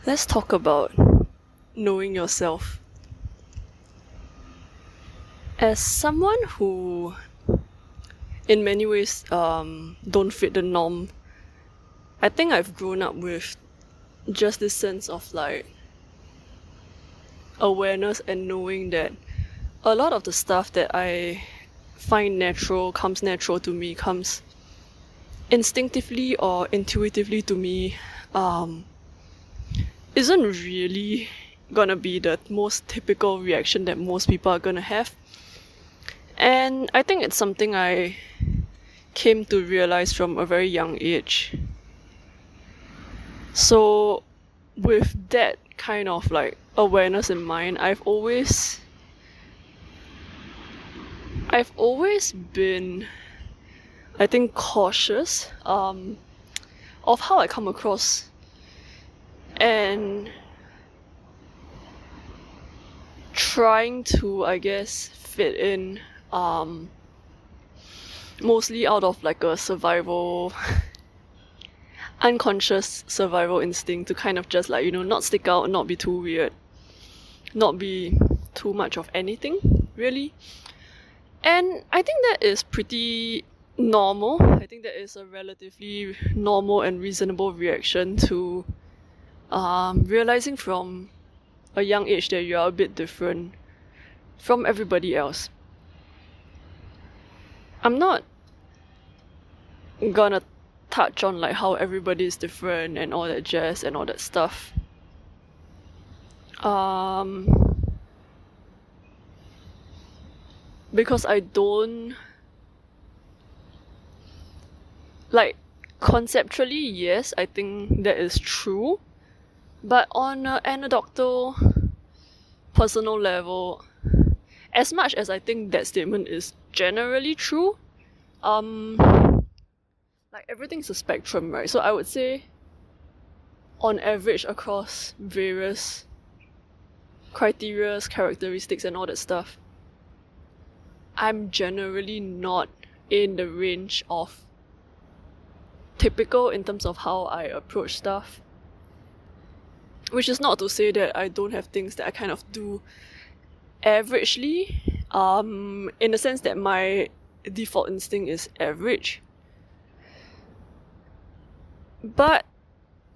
Let's talk about knowing yourself. As someone who, in many ways, don't fit the norm, I think I've grown up with just this sense of like awareness and knowing that a lot of the stuff that I find natural, comes natural to me, comes instinctively or intuitively to me, isn't really gonna be the most typical reaction that most people are gonna have. And I think it's something I came to realize from a very young age. So, with that kind of like awareness in mind, I've always been, I think, cautious of how I come across and trying to, I guess, fit in, mostly out of like a survival, unconscious survival instinct to kind of just like, not stick out, not be too weird, not be too much of anything, really. And I think that is pretty normal. I think that is a relatively normal and reasonable reaction to realizing from a young age that you are a bit different from everybody else. I'm not gonna touch on like how everybody is different and all that jazz and all that stuff. Because I don't like conceptually, yes, I think that is true. But on an anecdotal, personal level, as much as I think that statement is generally true, like everything's a spectrum, right? So I would say, on average, across various criteria, characteristics, and all that stuff, I'm generally not in the range of typical in terms of how I approach stuff. Which is not to say that I don't have things that I kind of do averagely, in the sense that my default instinct is average. But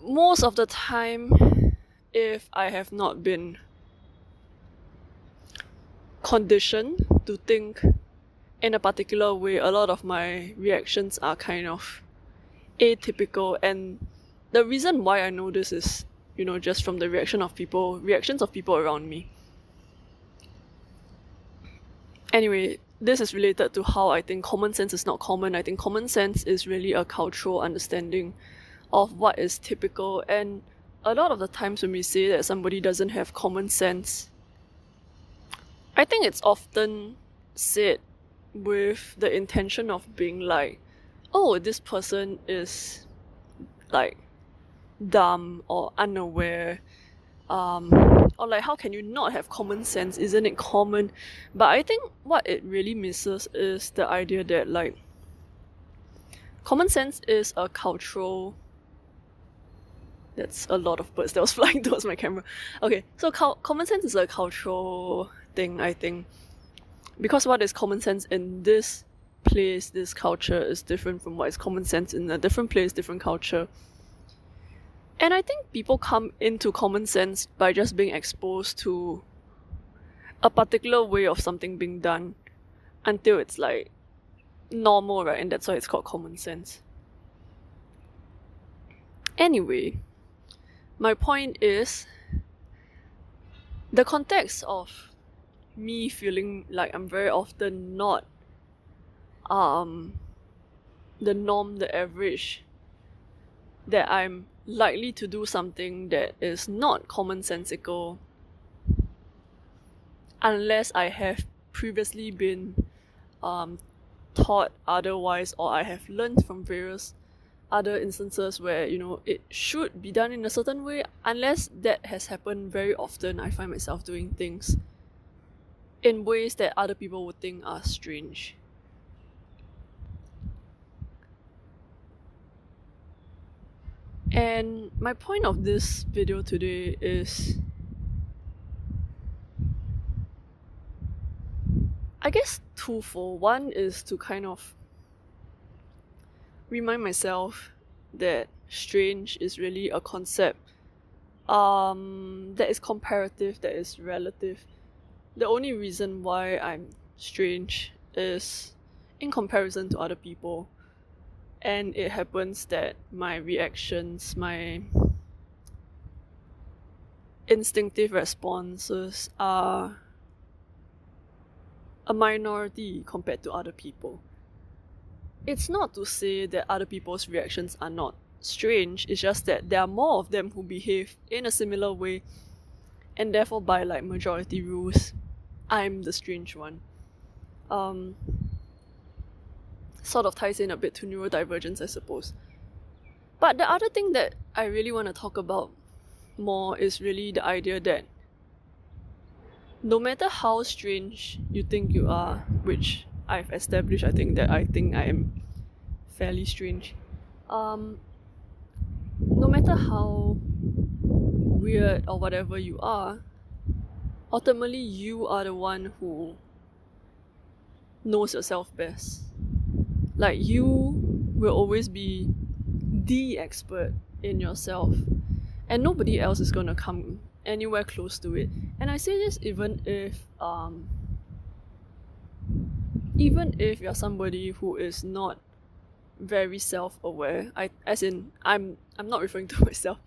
most of the time, if I have not been conditioned to think in a particular way, a lot of my reactions are kind of atypical. And the reason why I know this is, just from the reactions of people around me. Anyway, this is related to how I think common sense is not common. I think common sense is really a cultural understanding of what is typical. And a lot of the times when we say that somebody doesn't have common sense, I think it's often said with the intention of being like, oh, this person is like dumb or unaware, or like, how can you not have common sense? Isn't it common? But I think what it really misses is the idea that like common sense is a cultural. That's a lot of birds that was flying towards my camera. Okay, so common sense is a cultural thing, I think, because what is common sense in this place, this culture, is different from what is common sense in a different place, different culture. And I think people come into common sense by just being exposed to a particular way of something being done until it's like normal, right? And that's why it's called common sense. Anyway, my point is the context of me feeling like I'm very often not the norm, the average, that I'm likely to do something that is not commonsensical unless I have previously been taught otherwise, or I have learned from various other instances where it should be done in a certain way. Unless that has happened very often, I find myself doing things in ways that other people would think are strange. And my point of this video today is, I guess, twofold. One is to kind of remind myself that strange is really a concept that is comparative, that is relative. The only reason why I'm strange is in comparison to other people, and it happens that my reactions, my instinctive responses are a minority compared to other people. It's not to say that other people's reactions are not strange, it's just that there are more of them who behave in a similar way, and therefore, by like majority rules, I'm the strange one. Sort of ties in a bit to neurodivergence, I suppose. But the other thing that I really want to talk about more is really the idea that no matter how strange you think you are, which I've established, I think I am fairly strange. No matter how weird or whatever you are, ultimately you are the one who knows yourself best. Like, you will always be the expert in yourself, and nobody else is gonna come anywhere close to it. And I say this even if you're somebody who is not very self-aware. I'm not referring to myself.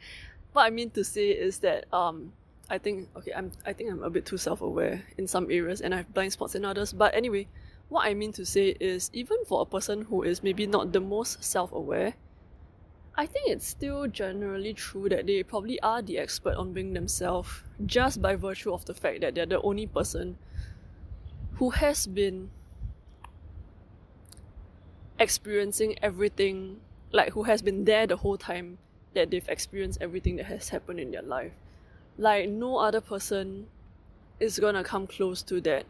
What I mean to say is that I think I'm a bit too self-aware in some areas, and I have blind spots in others. But anyway, what I mean to say is, even for a person who is maybe not the most self-aware, I think it's still generally true that they probably are the expert on being themselves, just by virtue of the fact that they're the only person who has been experiencing everything, like who has been there the whole time that they've experienced everything that has happened in their life. Like, no other person is gonna come close to that.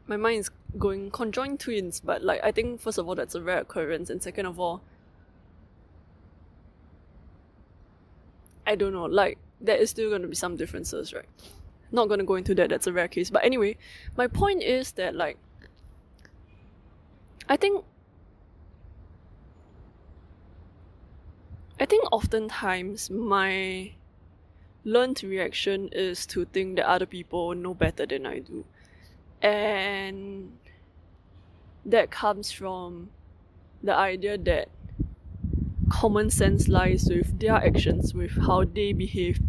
My mind is going conjoined twins, but like, I think first of all that's a rare occurrence, and second of all, I don't know, like, there is still going to be some differences, right? Not going to go into that, that's a rare case. But anyway, my point is that, like, I think oftentimes my learned reaction is to think that other people know better than I do. And that comes from the idea that common sense lies with their actions, with how they behave,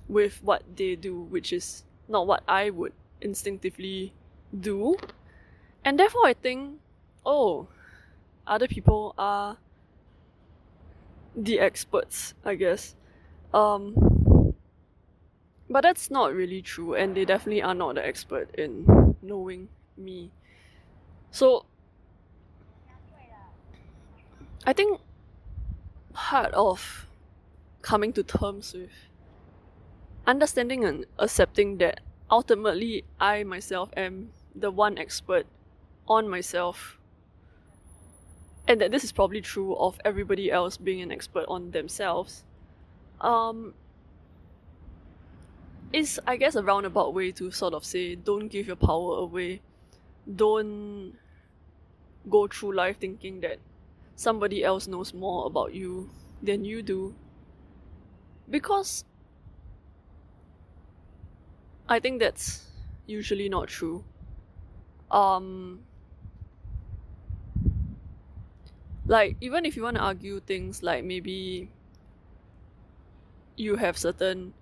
with what they do, which is not what I would instinctively do. And therefore I think, oh, other people are the experts, I guess. But that's not really true, and they definitely are not the expert in knowing me. So I think part of coming to terms with understanding and accepting that ultimately I myself am the one expert on myself, and that this is probably true of everybody else being an expert on themselves, is, I guess, a roundabout way to sort of say, don't give your power away. Don't go through life thinking that somebody else knows more about you than you do. Because I think that's usually not true. Like, even if you want to argue things like maybe you have certain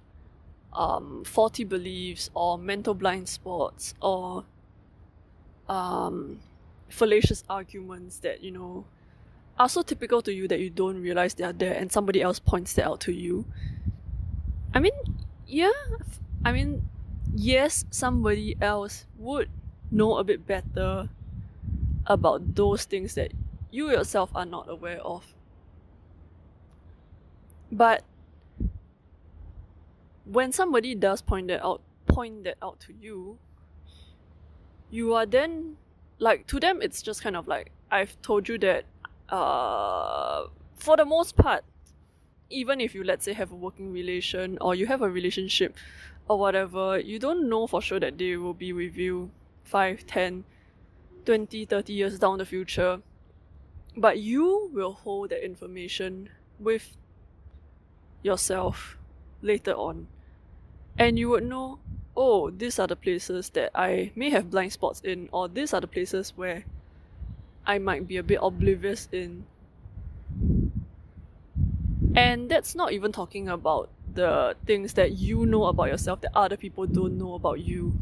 faulty beliefs or mental blind spots or fallacious arguments that, you know, are so typical to you that you don't realize they are there, and somebody else points that out to you. I mean, yes, somebody else would know a bit better about those things that you yourself are not aware of. But when somebody does point that out to you, you are then, like, to them it's just kind of like, I've told you that for the most part, even if you, let's say, have a working relation or you have a relationship or whatever, you don't know for sure that they will be with you 5, 10, 20, 30 years down the future. But you will hold that information with yourself later on. And you would know, oh, these are the places that I may have blind spots in, or these are the places where I might be a bit oblivious in. And that's not even talking about the things that you know about yourself that other people don't know about you,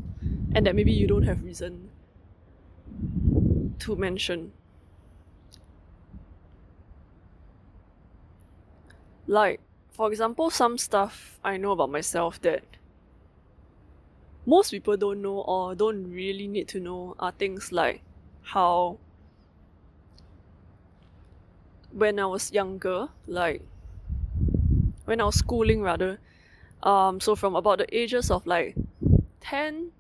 and that maybe you don't have reason to mention. Like, for example, some stuff I know about myself that most people don't know or don't really need to know are things like how when I was younger, like when I was schooling rather, so from about the ages of like 10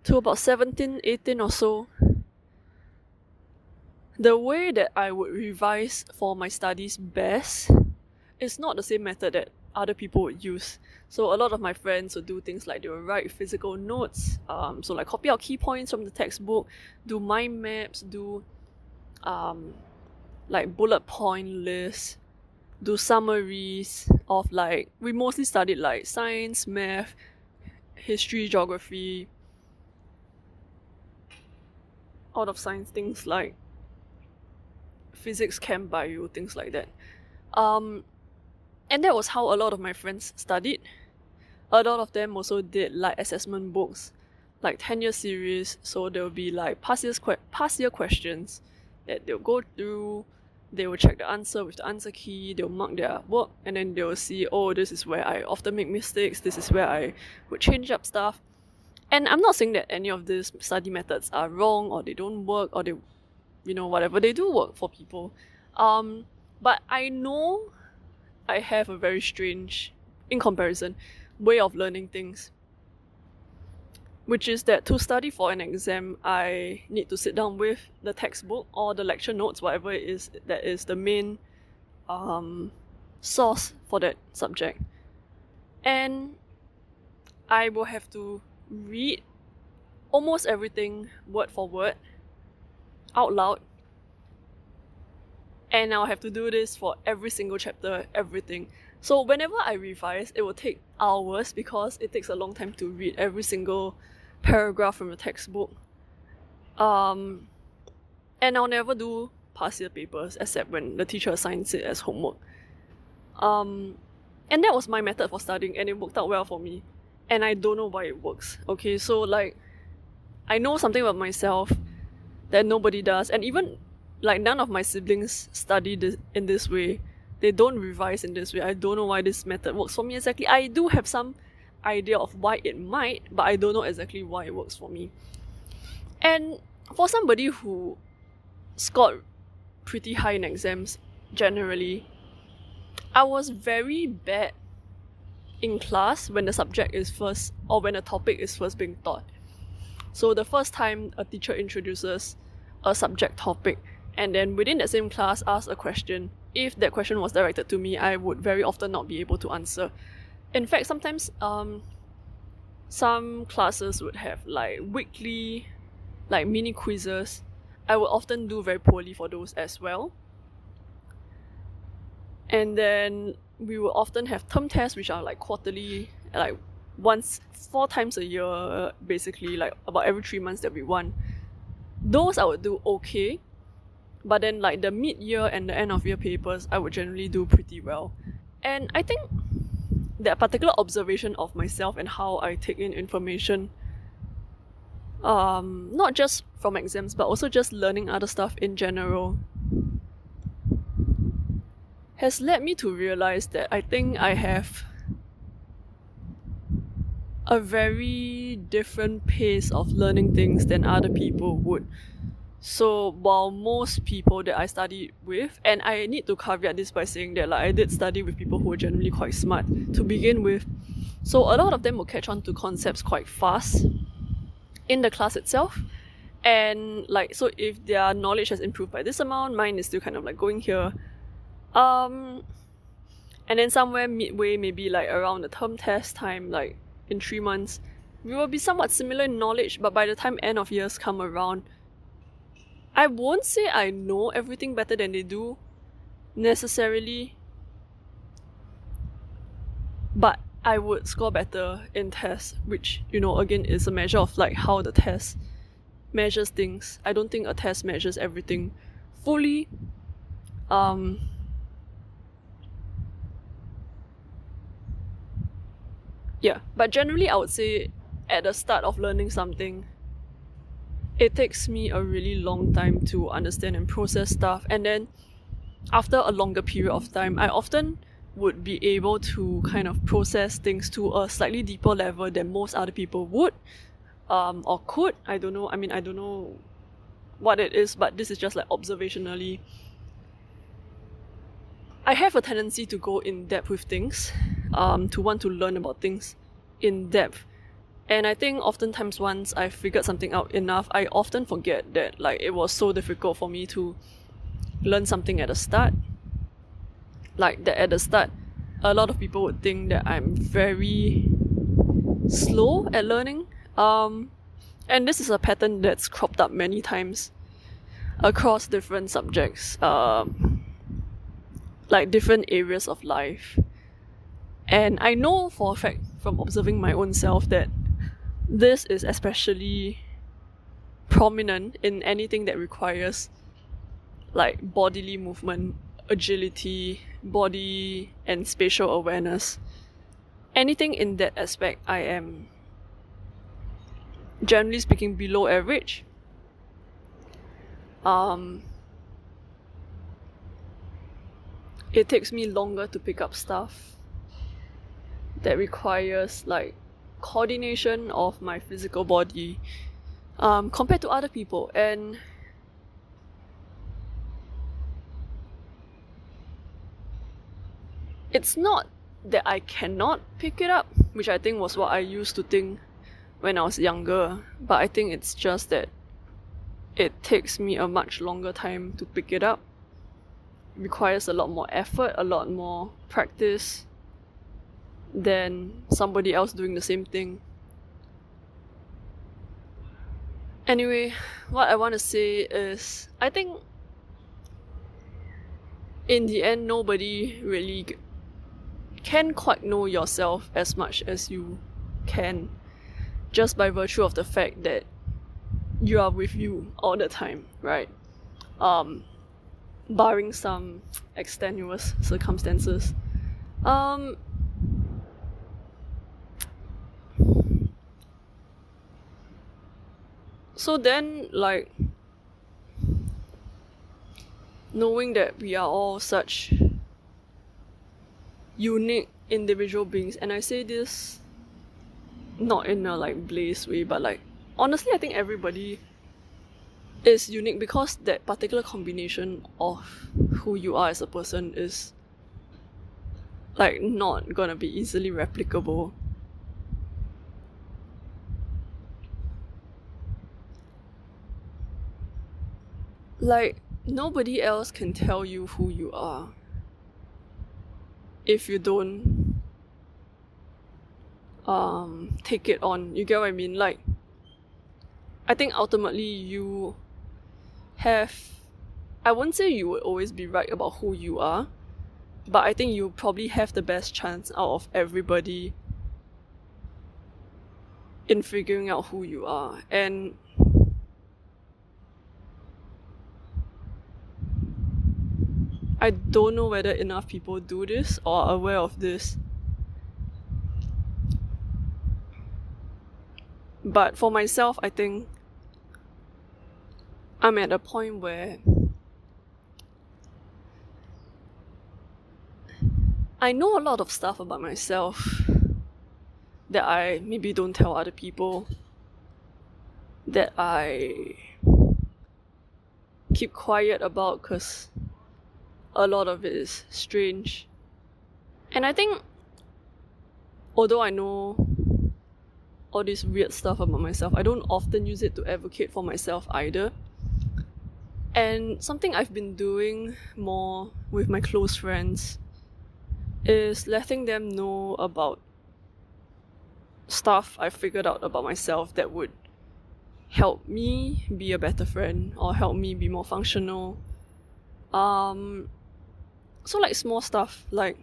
to about 17, 18 or so, the way that I would revise for my studies best is not the same method that other people would use. So a lot of my friends would do things like they would write physical notes, so like copy out key points from the textbook, do mind maps, do like bullet point lists, do summaries of like, we mostly studied like science, math, history, geography, out of science things like physics, chem, bio, things like that. And that was how a lot of my friends studied. A lot of them also did like assessment books, like 10-year series, so there will be like past year questions that they'll go through. They will check the answer with the answer key, they'll mark their work, and then they'll see, oh, this is where I often make mistakes, this is where I would change up stuff. And I'm not saying that any of these study methods are wrong or they don't work or they, whatever, they do work for people. But I know I have a very strange, in comparison, way of learning things, which is that to study for an exam, I need to sit down with the textbook or the lecture notes, whatever it is that is the main source for that subject. And I will have to read almost everything word for word out loud. And I'll have to do this for every single chapter, everything. So whenever I revise, it will take hours because it takes a long time to read every single paragraph from the textbook. And I'll never do past year papers except when the teacher assigns it as homework. And that was my method for studying, and it worked out well for me. And I don't know why it works. Okay, so like, I know something about myself that nobody does, and even like none of my siblings study in this way. They don't revise in this way. I don't know why this method works for me exactly. I do have some idea of why it might, but I don't know exactly why it works for me. And for somebody who scored pretty high in exams generally, I was very bad in class when the subject is first, or when a topic is first being taught. So the first time a teacher introduces a subject topic, and then within that same class asks a question, if that question was directed to me, I would very often not be able to answer. In fact, sometimes some classes would have like weekly like mini quizzes. I would often do very poorly for those as well. And then we will often have term tests, which are like quarterly, like 4 times a year, basically, like about every 3 months that we run. Those I would do okay, but then like the mid-year and the end-of-year papers, I would generally do pretty well. And I think that particular observation of myself and how I take in information, not just from exams, but also just learning other stuff in general, has led me to realize that I think I have a very different pace of learning things than other people would. So while most people that I studied with, and I need to caveat this by saying that like I did study with people who were generally quite smart to begin with, so a lot of them will catch on to concepts quite fast in the class itself, And like, so if their knowledge has improved by this amount, mine is still kind of like going here. And then somewhere midway, maybe like around the term test time, like in 3 months, we will be somewhat similar in knowledge, but by the time end of years come around, I won't say I know everything better than they do necessarily, but I would score better in tests, which, again, is a measure of like how the test measures things. I don't think a test measures everything fully. Yeah, but generally I would say at the start of learning something, it takes me a really long time to understand and process stuff, and then after a longer period of time, I often would be able to kind of process things to a slightly deeper level than most other people would, or could. I don't know. I mean, I don't know what it is, but this is just like observationally. I have a tendency to go in depth with things, to want to learn about things in depth. And I think oftentimes once I figured something out enough, I often forget that like it was so difficult for me to learn something at the start. Like that at the start, a lot of people would think that I'm very slow at learning. And this is a pattern that's cropped up many times across different subjects, like different areas of life. And I know for a fact from observing my own self that this is especially prominent in anything that requires like bodily movement, agility, body and spatial awareness. Anything in that aspect, I am generally speaking below average. It takes me longer to pick up stuff that requires like coordination of my physical body, compared to other people. And it's not that I cannot pick it up, which I think was what I used to think when I was younger, but I think it's just that it takes me a much longer time to pick it up. It requires a lot more effort, a lot more practice than somebody else doing the same thing. Anyway, what I want to say is, I think in the end, nobody really can quite know yourself as much as you can, just by virtue of the fact that you are with you all the time, right? Barring some extenuous circumstances. So then, like, knowing that we are all such unique individual beings, and I say this not in a like blaze way, but like honestly I think everybody is unique because that particular combination of who you are as a person is like not gonna be easily replicable. Like nobody else can tell you who you are if you don't take it on. You get what I mean? Like I think ultimately you have, I wouldn't say you would always be right about who you are, but I think you probably have the best chance out of everybody in figuring out who you are. And I don't know whether enough people do this or are aware of this. But for myself, I think I'm at a point where I know a lot of stuff about myself that I maybe don't tell other people, that I keep quiet about because a lot of it is strange. And I think, although I know all this weird stuff about myself. I don't often use it to advocate for myself either. And something I've been doing more with my close friends is letting them know about stuff I figured out about myself that would help me be a better friend or help me be more functional. So like small stuff, like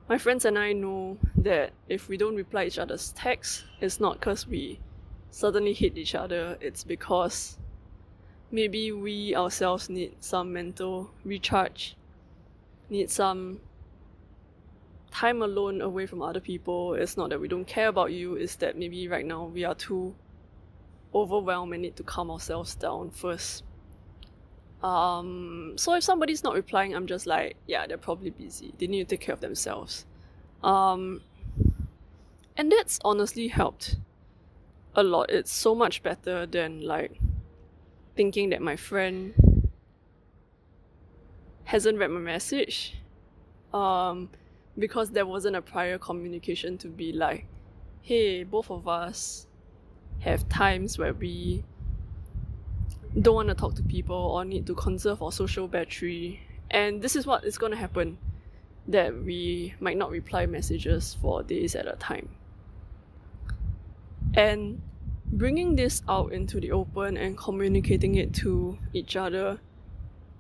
my friends and I know that if we don't reply each other's texts, it's not because we suddenly hate each other, it's because maybe we ourselves need some mental recharge, need some time alone away from other people. It's not that we don't care about you, it's that maybe right now we are too overwhelmed and need to calm ourselves down first. So if somebody's not replying, I'm just like, yeah, they're probably busy. They need to take care of themselves. And that's honestly helped a lot. It's so much better than like thinking that my friend hasn't read my message. Because there wasn't a prior communication to be like, hey, both of us have times where we don't want to talk to people or need to conserve our social battery, and this is what is going to happen, that we might not reply messages for days at a time. And bringing this out into the open and communicating it to each other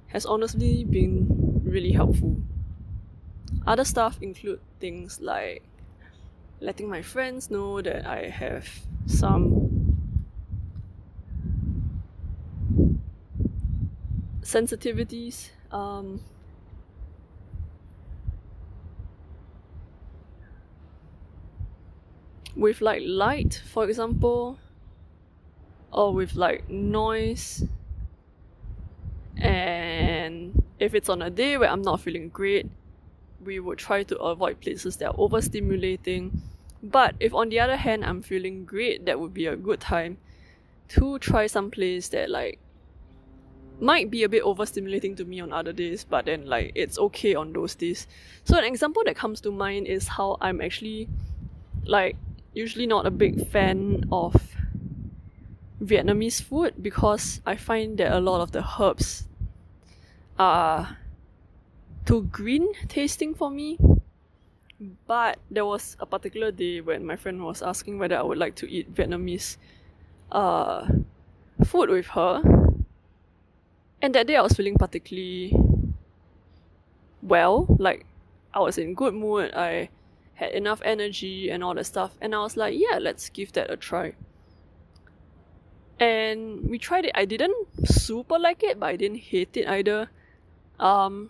has honestly been really helpful. Other stuff include things like letting my friends know that I have some sensitivities. With like light, for example, or with like noise. And if it's on a day where I'm not feeling great, we would try to avoid places that are overstimulating. But if on the other hand I'm feeling great, that would be a good time to try some place that like might be a bit overstimulating to me on other days, but then like it's okay on those days. So an example that comes to mind is how I'm actually like usually not a big fan of Vietnamese food, because I find that a lot of the herbs are too green tasting for me. But there was a particular day when my friend was asking whether I would like to eat Vietnamese food with her, and that day I was feeling particularly well, like I was in good mood, I had enough energy and all that stuff, and I was like, yeah, let's give that a try. And we tried it. I didn't super like it, but I didn't hate it either. And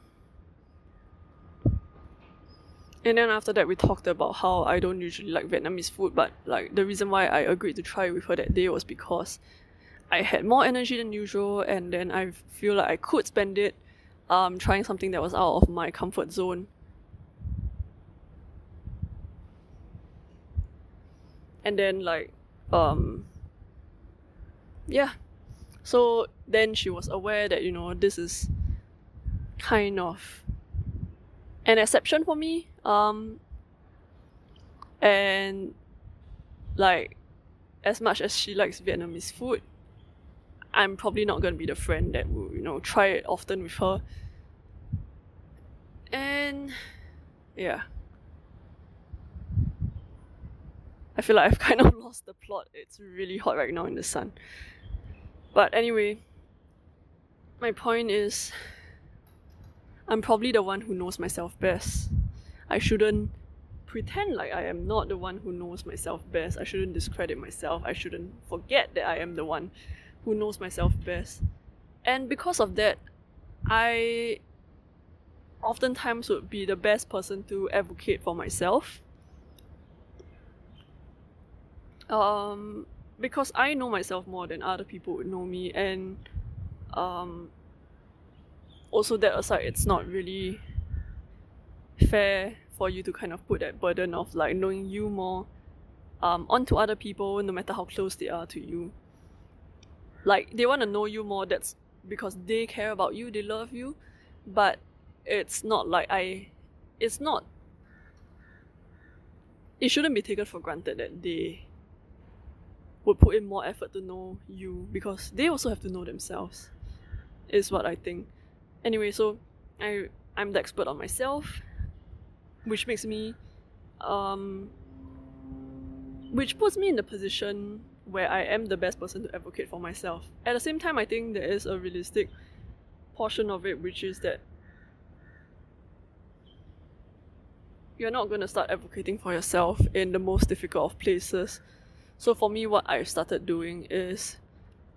then after that, we talked about how I don't usually like Vietnamese food, but like the reason why I agreed to try it with her that day was because I had more energy than usual, and then I feel like I could spend it trying something that was out of my comfort zone. And then like yeah, so then she was aware that, you know, this is kind of an exception for me, and like as much as she likes Vietnamese food, I'm probably not going to be the friend that will, you know, try it often with her. And yeah, I feel like I've kind of lost the plot. It's really hot right now in the sun. But anyway, my point is, I'm probably the one who knows myself best. I shouldn't pretend like I am not the one who knows myself best. I shouldn't discredit myself. I shouldn't forget that I am the one who knows myself best. And because of that, I oftentimes would be the best person to advocate for myself. Because I know myself more than other people would know me, and also that aside, it's not really fair for you to kind of put that burden of like knowing you more onto other people, no matter how close they are to you. Like, they want to know you more, that's because they care about you, they love you, but it's not like it's not it shouldn't be taken for granted that they would put in more effort to know you, because they also have to know themselves, is what I think. Anyway, so I'm the expert on myself, which makes me which puts me in the position where I am the best person to advocate for myself. At the same time, I think there is a realistic portion of it, which is that you're not going to start advocating for yourself in the most difficult of places. So for me, what I started doing is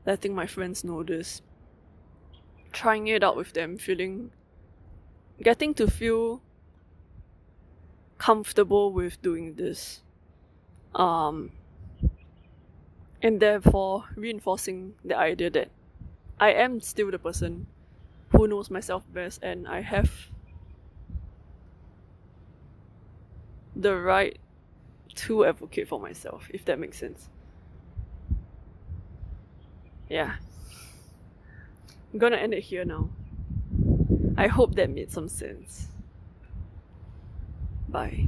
letting my friends know this, trying it out with them, getting to feel comfortable with doing this, and therefore reinforcing the idea that I am still the person who knows myself best, and I have the right to advocate for myself, if that makes sense. Yeah. I'm gonna end it here now. I hope that made some sense. Bye.